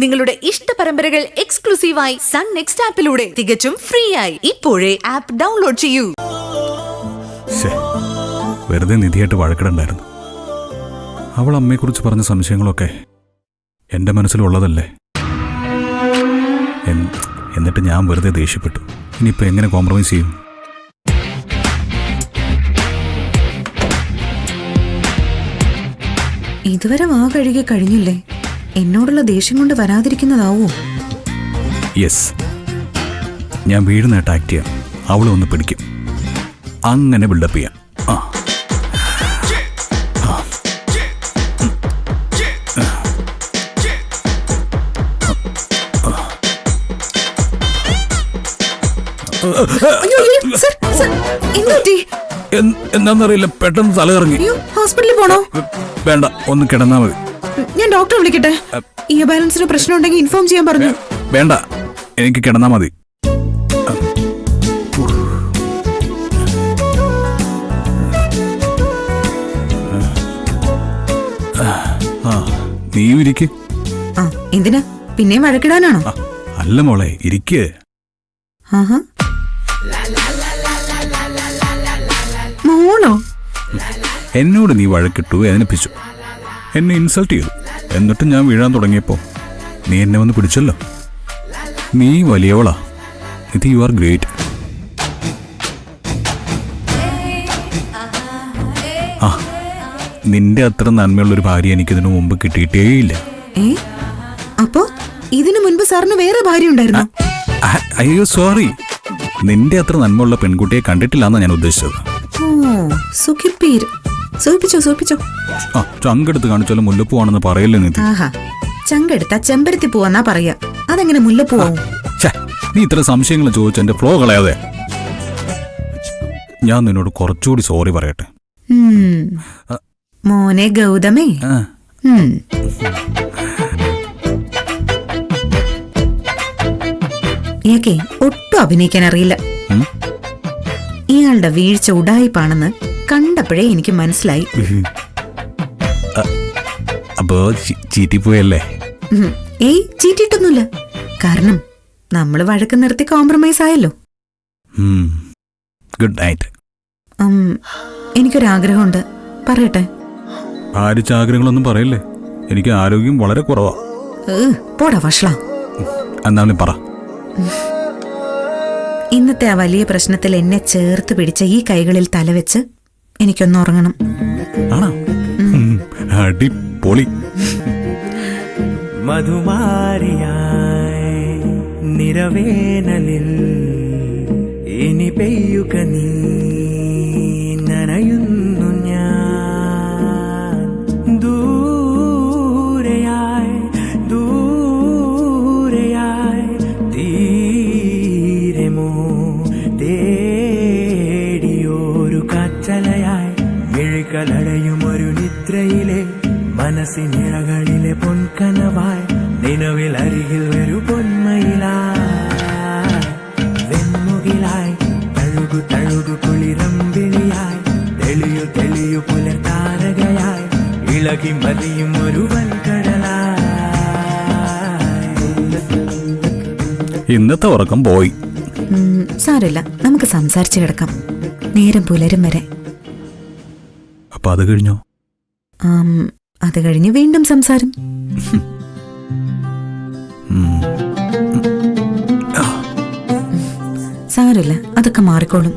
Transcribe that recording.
നിങ്ങളുടെ ഇഷ്ട പരമ്പരകൾ എക്സ്ക്ലൂസീവായി സൺ നെക്സ്റ്റ് ആപ്പിലൂടെ തികച്ചും ഫ്രീ ആയി ഇപ്പോഴേ ആപ്പ് ഡൗൺലോഡ് ചെയ്യൂ. വെറുതെ നിധിയായിട്ട് വഴക്കിടണ്ടായിരുന്നു. അവൾ അമ്മയെക്കുറിച്ച് പറഞ്ഞ സംശയങ്ങളൊക്കെ എൻ്റെ മനസ്സിലുള്ളതല്ലേ. എന്നിട്ട് ഞാൻ വെറുതെ ദേഷ്യപ്പെട്ടു. ഇനിയിപ്പോൾ എങ്ങനെ കോംപ്രമൈസ് ചെയ്യും? ഇതുവരെ വാ കഴുകി കഴിഞ്ഞില്ലേ? എന്നോടുള്ള ദേഷ്യം കൊണ്ട് വരാതിരിക്കുന്നതാവോ? യെസ്, ഞാൻ വീഴുന്നേട്ട് ആക്ട് ചെയ്യാം. അവളെ ഒന്ന് പിടിക്കും, അങ്ങനെ ബിൽഡപ്പ് ചെയ്യാം. എന്താന്നറിയില്ല, പെട്ടെന്ന് തലകറങ്ങി. ഹോസ്പിറ്റലിൽ പോണോ? വേണ്ട, ഒന്ന് കിടന്നാ മതി. ഞാൻ ഡോക്ടറെ വിളിക്കട്ടെ? ഈ ബാലൻസിന് പ്രശ്നം ഉണ്ടെങ്കിൽ ഇൻഫോം ചെയ്യാൻ പറഞ്ഞു. വേണ്ട, എനിക്ക് കിടന്നാ മതി. നീ ഇരിക്ക്. എന്തിനാ പിന്നെയും വഴക്കിടാനാണോ? അല്ല മോളെ, ഇരിക്ക്. മോളോ? എന്നോട് നീ വഴക്കിട്ടു, വേദനിപ്പിച്ചു, എന്നെ ഇൻസൾട്ട് ചെയ്തു. എന്നിട്ട് ഞാൻ വീഴാൻ തുടങ്ങിയപ്പോ നീ എന്നെ വന്ന് പിടിച്ചല്ലോ. നീ വലിയവളാ. ഇത് യു ആർ ഗ്രേറ്റ്. നിന്റെ അത്ര നന്മയുള്ളൊരു ഭാര്യ എനിക്കിതിനു മുമ്പ് കിട്ടിയിട്ടേയില്ല. അപ്പോ ഇതിനു മുൻപ് സാറിന് വേറെ ഭാര്യ ഉണ്ടായിരുന്നു? അയ്യോ സോറി, നിന്റെ അത്ര നന്മയുള്ള പെൺകുട്ടിയെ കണ്ടിട്ടില്ലാന്നാ ഞാൻ ഉദ്ദേശിച്ചത്. ചങ്കെടുത്ത് കാണിച്ചാലും മുല്ലപ്പൂവാണെന്ന് പറയല്ലേ നിധി? ചങ്കെടുത്ത ചെമ്പരത്തി പൂവെന്നാ പറയാ, അതെങ്ങനെ മുല്ലപ്പൂവാവും? നീ ഇത്ര സംശയങ്ങൾ ചോദിച്ച എന്റെ ഫ്ലോ കളയാതെ. ഞാൻ നിന്നോട് കുറച്ചുകൂടി സോറി പറയട്ടെ. മോനെ ഗൗതമേ, ഇയാക്കെ ഒട്ടും അഭിനയിക്കാൻ അറിയില്ല. ഇയാളുടെ വീഴ്ച ഉഡായിപ്പാണെന്ന് കണ്ടപ്പോഴേ എനിക്ക് മനസ്സിലായി. അപ്പോ ചീറ്റിപ്പോയല്ലേ? ഏയ്, ചീറ്റിട്ടൊന്നുമില്ല. കാരണം നമ്മള് വഴക്ക് നിർത്തി കോംപ്രമൈസ് ആയല്ലോ. Good night. എനിക്കൊരാഗ്രഹമുണ്ട്, പറയട്ടെ? ഭാരിച്ച ആഗ്രഹങ്ങളൊന്നും പറയല്ലേ, എനിക്ക് ആരോഗ്യം വളരെ കുറവാ. പോടാ വഷള. എന്നാലും പറ. ഇന്നത്തെ ആ വലിയ പ്രശ്നത്തിൽ എന്നെ ചേർത്ത് പിടിച്ച ഈ കൈകളിൽ തലവെച്ച് എനിക്കൊന്ന് ഉറങ്ങണം. അടിപൊളി. മധുമാരിയായി നിറവേനലിൽ ഇനി പെയ്യുക നീ, നനയുന്നു ഞാൻ. ദൂരെയായി ദൂരെയായി തീരമോ തേടിയൊരു കാറ്റലയായി, മിഴികളടയും ഒരു നിദ്രയിലെ മനസ്സിനിഴകളിലെ പൊൻകനവായി, നിലവിൽ അരികിൽ ഒരു പൊന്മയിലായി, വെൺമുകിലായി തഴുകു തഴുകു കുളിരമ്പിളിയായി, തെളിയു തെളിയു പുലർത്താരകയായി, ഇളകി മതിയും ഒരു വൻകടലായി. ഇന്നത്തെ ഉറക്കം പോയി. സാരമില്ല, നമുക്ക് സംസാരിച്ചു കിടക്കാം, നേരം പുലരും വരെ. അപ്പൊ അത് കഴിഞ്ഞോ? അത് കഴിഞ്ഞ് വീണ്ടും സംസാരം. സാരമില്ല, അതൊക്കെ മാറിക്കോളും.